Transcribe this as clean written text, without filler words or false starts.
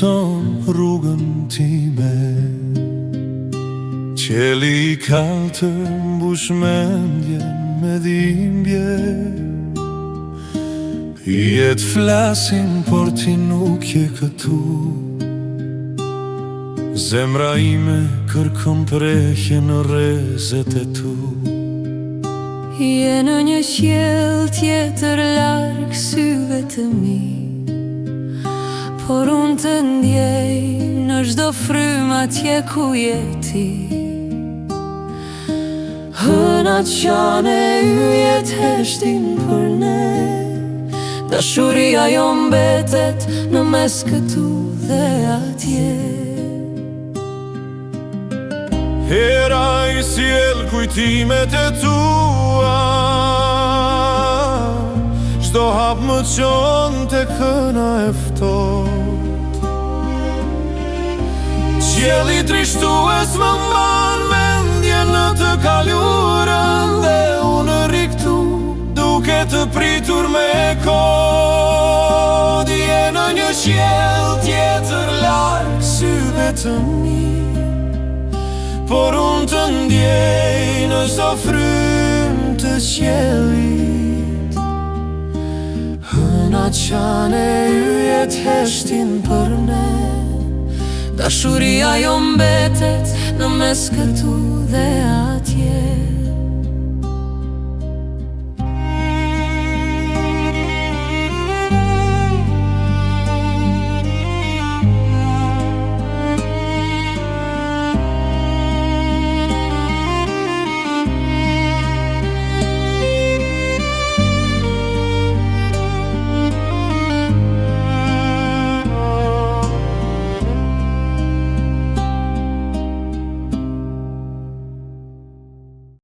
ndërton rrugën time. Qeli I kaltër mbush mendjen me dhimbje. Jetë flasin, por ti nuk je këtu. Zemra ime kërkon prehje në rrezet e tu. Je në një qiell tjetër larg syve të mi, por unë të ndjej në çdo frymë atje ku je ti. Hënat qane yjet heshtin për ne, dashuria jo mbetet në mes këtu dhe atje. Hera I sjell kujtimet e tua, çdo hap më çon te këna e ftohtë. Qielli trishtues më mban mendjen në të kaluarën, dhe unë rri këtu duke të pritur me kohë. Je në një qiell tjetër larg syve të mi, por unë të ndjej në çdo frymë të qiellit. Hënat qane yjet heshtin për ne, dashuria jo mbetet në mes këtu dhe atje.